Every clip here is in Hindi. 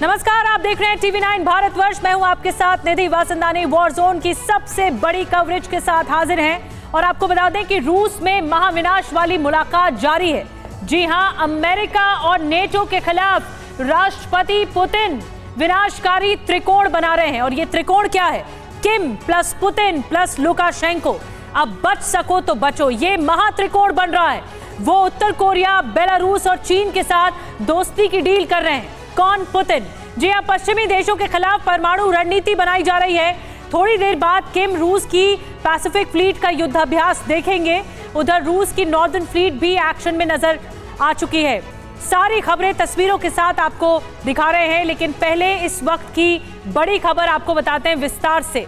नमस्कार, आप देख रहे हैं TV9 भारतवर्ष। मैं हूं आपके साथ निधि वासंदानी। वॉर जोन की सबसे बड़ी कवरेज के साथ हाजिर हैं और आपको बता दें कि रूस में महाविनाश वाली मुलाकात जारी है। जी हां, अमेरिका और नेटो के खिलाफ राष्ट्रपति पुतिन विनाशकारी त्रिकोण बना रहे हैं। और ये त्रिकोण क्या है? किम प्लस पुतिन प्लस लुकाशेंको। अब बच सको तो बचो, ये महात्रिकोण बन रहा है। वो उत्तर कोरिया, बेलारूस और चीन के साथ दोस्ती की डील कर रहे हैं। कौन? पुतिन। जी हां, पश्चिमी देशों के खिलाफ परमाणु रणनीति बनाई जा रही है। थोड़ी देर बाद किम रूस की पैसिफिक फ्लीट का युद्धाभ्यास देखेंगे। उधर रूस की नॉर्दर्न फ्लीट भी एक्शन में नजर आ चुकी है। सारी खबरें तस्वीरों के साथ आपको दिखा रहे हैं, लेकिन पहले इस वक्त की बड़ी खबर आपको बताते हैं विस्तार से।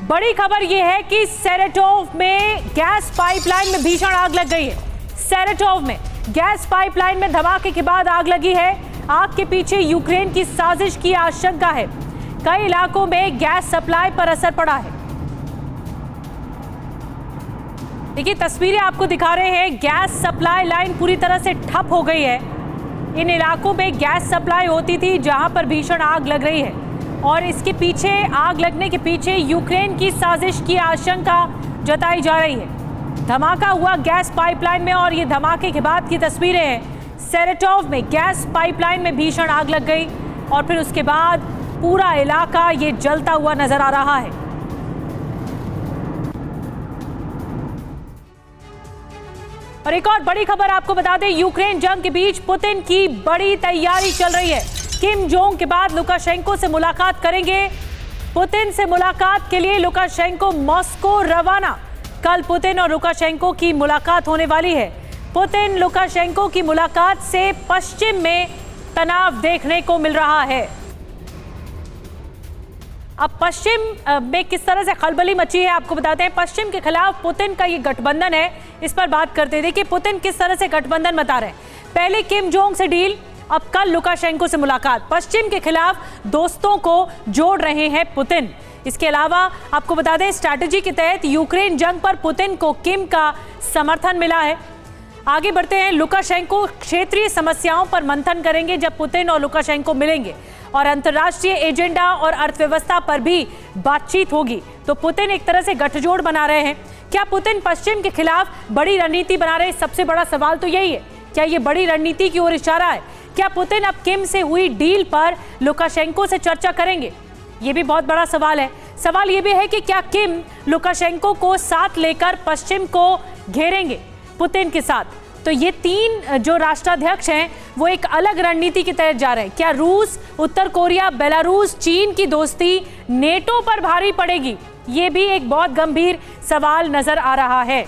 बड़ी खबर यह है कि सेरेटोव में गैस पाइपलाइन में भीषण आग लग गई है। सेरेटोव में गैस पाइपलाइन में धमाके के बाद आग लगी है। आग के पीछे यूक्रेन की साजिश की आशंका है। कई इलाकों में गैस सप्लाई पर असर पड़ा है। देखिए, तस्वीरें आपको दिखा रहे हैं। गैस सप्लाई लाइन पूरी तरह से ठप हो गई है। इन इलाकों में गैस सप्लाई होती थी जहां पर भीषण आग लग रही है और इसके पीछे, आग लगने के पीछे यूक्रेन की साजिश की आशंका जताई जा रही है। धमाका हुआ गैस पाइपलाइन में और ये धमाके के बाद की तस्वीरें हैं। सेरेटोव में गैस पाइपलाइन में भीषण आग लग गई और फिर उसके बाद पूरा इलाका ये जलता हुआ नजर आ रहा है। और एक और बड़ी खबर आपको बता दें, यूक्रेन जंग के बीच पुतिन की बड़ी तैयारी चल रही है। किम जोंग के बाद लुकाशेंको से मुलाकात करेंगे। पुतिन से मुलाकात के लिए लुकाशेंको मॉस्को रवाना। कल पुतिन और लुकाशेंको की मुलाकात होने वाली है। पुतिन लुकाशेंको की मुलाकात से पश्चिम में तनाव देखने को मिल रहा है। अब पश्चिम में किस तरह से खलबली मची है आपको बताते हैं। पश्चिम के खिलाफ पुतिन का ये गठबंधन है, इस पर बात करते हैं। देखिए, पुतिन किस तरह से गठबंधन बता रहे हैं। पहले किम जोंग से डील, अब कल लुकाशेंको से मुलाकात। पश्चिम के खिलाफ दोस्तों को जोड़ रहे हैं पुतिन। इसके अलावा आपको बता दें, स्ट्रैटेजी के तहत यूक्रेन जंग पर पुतिन को किम का समर्थन मिला है। आगे बढ़ते हैं। लुकाशेंको क्षेत्रीय समस्याओं पर मंथन करेंगे जब पुतिन और लुकाशेंको मिलेंगे और अंतर्राष्ट्रीय एजेंडा और अर्थव्यवस्था पर भी बातचीत होगी। तो पुतिन एक तरह से गठजोड़ बना रहे हैं। क्या पुतिन पश्चिम के खिलाफ बड़ी रणनीति बना रहे हैं? सबसे बड़ा सवाल तो यही है, क्या ये बड़ी रणनीति की ओर इशारा है? क्या पुतिन अब किम से हुई डील पर लुकाशेंको से चर्चा करेंगे? ये भी बहुत बड़ा सवाल है। सवाल ये भी है कि क्या किम लुकाशेंको को साथ लेकर पश्चिम को घेरेंगे पुतिन के साथ? तो ये तीन जो राष्ट्राध्यक्ष हैं वो एक अलग रणनीति के तहत जा रहे हैं। क्या रूस, उत्तर कोरिया, बेलारूस, चीन की दोस्ती नेटो पर भारी पड़ेगी? ये भी एक बहुत गंभीर सवाल नजर आ रहा है।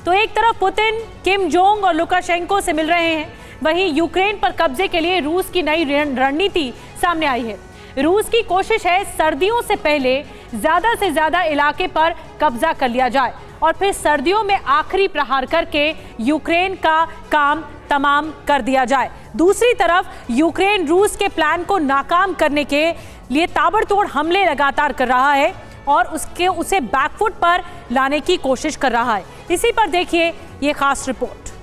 तो एक तरफ पुतिन किम जोंग और लुकाशेंको से मिल रहे हैं, वहीं यूक्रेन पर कब्जे के लिए रूस की नई रणनीति सामने आई है। रूस की कोशिश है सर्दियों से पहले ज्यादा से ज्यादा इलाके पर कब्जा कर लिया जाए और फिर सर्दियों में आखिरी प्रहार करके यूक्रेन का काम तमाम कर दिया जाए। दूसरी तरफ यूक्रेन रूस के प्लान को नाकाम करने के लिए ताबड़तोड़ हमले लगातार कर रहा है और उसे बैकफुट पर लाने की कोशिश कर रहा है। इसी पर देखिए ये खास रिपोर्ट।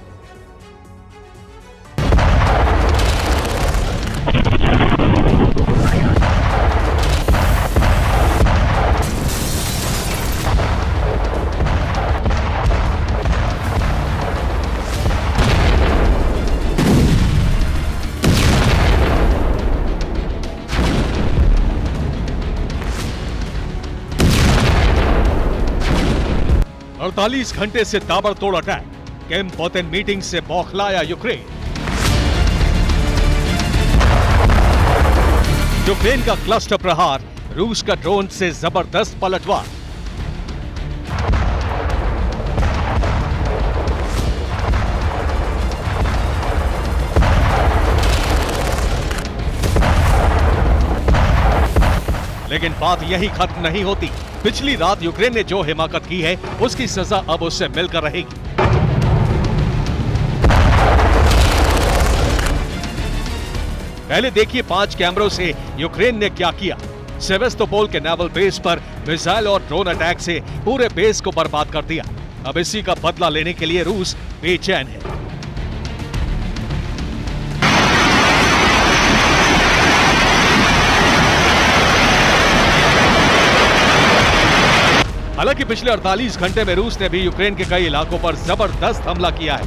48 घंटे से ताबड़तोड़ अटैक। किम पुतिन मीटिंग से बौखलाया यूक्रेन। यूक्रेन का क्लस्टर प्रहार, रूस का ड्रोन से जबरदस्त पलटवार। लेकिन बात यही खत्म नहीं होती। पिछली रात यूक्रेन ने जो हिमाकत की है उसकी सजा अब उससे मिलकर रहेगी। पहले देखिए 5 कैमरों से यूक्रेन ने क्या किया। सेवेस्तोपोल के नेवल बेस पर मिसाइल और ड्रोन अटैक से पूरे बेस को बर्बाद कर दिया। अब इसी का बदला लेने के लिए रूस बेचैन है। हालांकि पिछले 48 घंटे में रूस ने भी यूक्रेन के कई इलाकों पर जबरदस्त हमला किया है।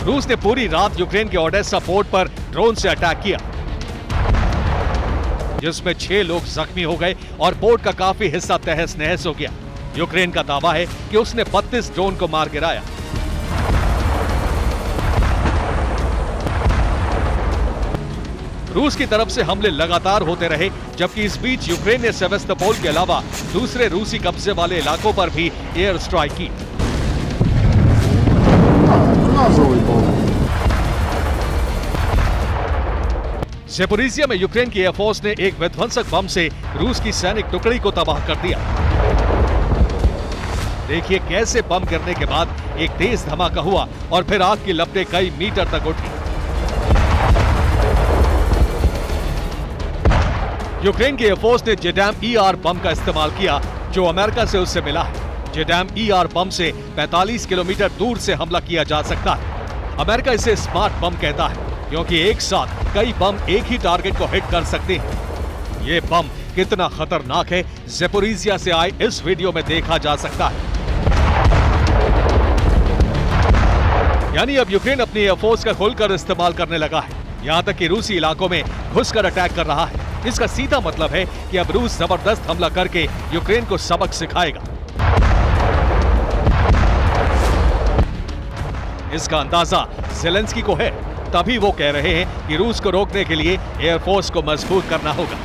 रूस ने पूरी रात यूक्रेन के ओडेसा पोर्ट पर ड्रोन से अटैक किया, जिसमें 6 लोग जख्मी हो गए और पोर्ट का काफी हिस्सा तहस नहस हो गया। यूक्रेन का दावा है कि उसने 32 ड्रोन को मार गिराया। रूस की तरफ से हमले लगातार होते रहे, जबकि इस बीच यूक्रेन ने सेवेस्तोपोल के अलावा दूसरे रूसी कब्जे वाले इलाकों पर भी एयर स्ट्राइक की। ज़ेपोरिज़िया में यूक्रेन की एयरफोर्स ने एक विध्वंसक बम से रूस की सैनिक टुकड़ी को तबाह कर दिया। देखिए कैसे बम गिरने के बाद एक तेज धमाका हुआ और फिर आग की लपटें कई मीटर तक उठी। यूक्रेन की एयरफोर्स ने JDAM-ER बम का इस्तेमाल किया, जो अमेरिका से उससे मिला है। JDAM-ER बम से 45 किलोमीटर दूर से हमला किया जा सकता है। अमेरिका इसे स्मार्ट बम कहता है, क्योंकि एक साथ कई बम एक ही टारगेट को हिट कर सकते हैं। ये बम कितना खतरनाक है, ज़ेपोरिज़िया से आए इस वीडियो में देखा जा सकता है। यानी अब यूक्रेन अपनी एयरफोर्स का खुलकर इस्तेमाल करने लगा है, यहां तक कि रूसी इलाकों में घुसकर अटैक कर रहा है। इसका सीधा मतलब है कि अब रूस जबरदस्त हमला करके यूक्रेन को सबक सिखाएगा। इसका अंदाजा ज़ेलेंस्की को है, तभी वो कह रहे हैं कि रूस को रोकने के लिए एयरफोर्स को मजबूत करना होगा।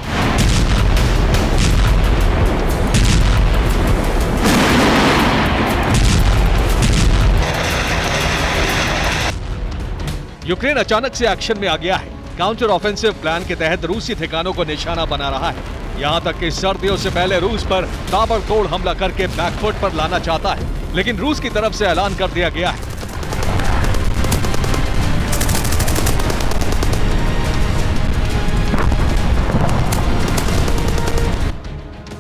यूक्रेन अचानक से एक्शन में आ गया है। काउंटर ऑफेंसिव प्लान के तहत रूसी ठिकानों को निशाना बना रहा है। यहां तक कि सर्दियों से पहले रूस पर ताबड़तोड़ हमला करके बैकफुट पर लाना चाहता है, लेकिन रूस की तरफ से ऐलान कर दिया गया है।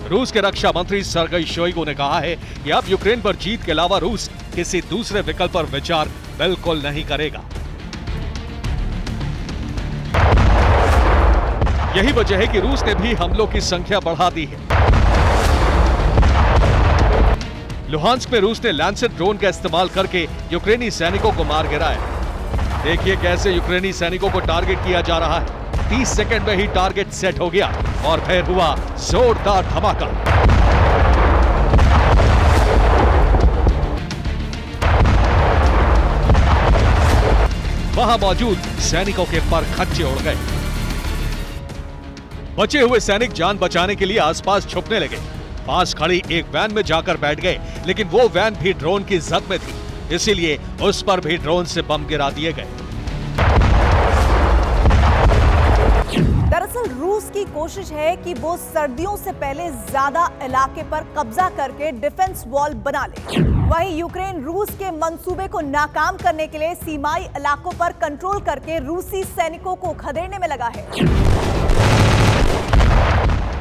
रूस के रक्षा मंत्री सर्गेई शोइगु ने कहा है कि अब यूक्रेन पर जीत के अलावा रूस किसी दूसरे विकल्प पर विचार बिल्कुल नहीं करेगा। यही वजह है कि रूस ने भी हमलों की संख्या बढ़ा दी है। लुहांस्क में रूस ने लैंसेट ड्रोन का इस्तेमाल करके यूक्रेनी सैनिकों को मार गिराया। देखिए कैसे यूक्रेनी सैनिकों को टारगेट किया जा रहा है। 30 सेकंड में ही टारगेट सेट हो गया और फिर हुआ जोरदार धमाका। वहां मौजूद सैनिकों के पर खच्चे उड़ गए। बचे हुए सैनिक जान बचाने के लिए आसपास छुपने लगे। पास खड़ी एक वैन में जाकर बैठ गए, लेकिन वो वैन भी ड्रोन की जद में थी, इसीलिए उस पर भी ड्रोन से बम गिरा दिए गए। दरअसल रूस की कोशिश है कि वो सर्दियों से पहले ज्यादा इलाके पर कब्जा करके डिफेंस वॉल बना ले। वहीं यूक्रेन रूस के मंसूबे को नाकाम करने के लिए सीमाई इलाकों पर कंट्रोल करके रूसी सैनिकों को खदेड़ने में लगा है।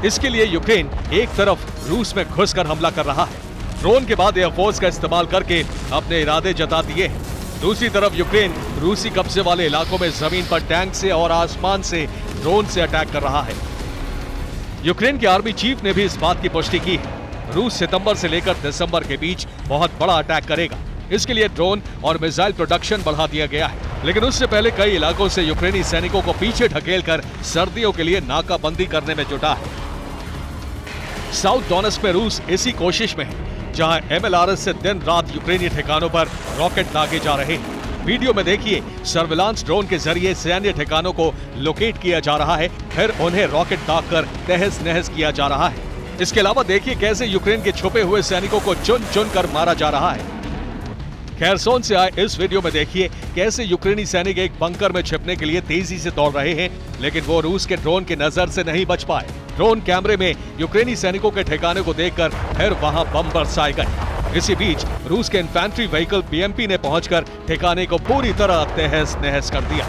इसके लिए यूक्रेन एक तरफ रूस में घुसकर हमला कर रहा है, ड्रोन के बाद एयरफोर्स का इस्तेमाल करके अपने इरादे जता दिए हैं। दूसरी तरफ यूक्रेन रूसी कब्जे वाले इलाकों में जमीन पर टैंक से और आसमान से ड्रोन से अटैक कर रहा है। यूक्रेन के आर्मी चीफ ने भी इस बात की पुष्टि की है। रूस सितंबर से लेकर दिसंबर के बीच बहुत बड़ा अटैक करेगा। इसके लिए ड्रोन और मिसाइल प्रोडक्शन बढ़ा दिया गया है, लेकिन उससे पहले कई इलाकों से यूक्रेनी सैनिकों को पीछे ढकेलकर सर्दियों के लिए नाकाबंदी करने में जुटा है। साउथ डोनेट्स्क में रूस इसी कोशिश में है, जहां MLRS से दिन रात यूक्रेनी ठिकानों पर रॉकेट दागे जा रहे हैं। वीडियो में देखिए सर्विलांस ड्रोन के जरिए सैन्य ठिकानों को लोकेट किया जा रहा है, फिर उन्हें रॉकेट दागकर तहस नहस किया जा रहा है। इसके अलावा देखिए कैसे यूक्रेन के छुपे हुए सैनिकों को चुन चुन कर मारा जा रहा है। खेरसोन से आए इस वीडियो में देखिए कैसे यूक्रेनी सैनिक एक बंकर में छिपने के लिए तेजी से दौड़ रहे हैं, लेकिन वो रूस के ड्रोन की नजर से नहीं बच पाए। ड्रोन कैमरे में यूक्रेनी सैनिकों के ठिकाने को देखकर फिर वहां बम बरसाए गए। इसी बीच रूस के इन्फैंट्री व्हीकल PMP ने पहुंचकर ठिकाने को पूरी तरह तहस नहस कर दिया।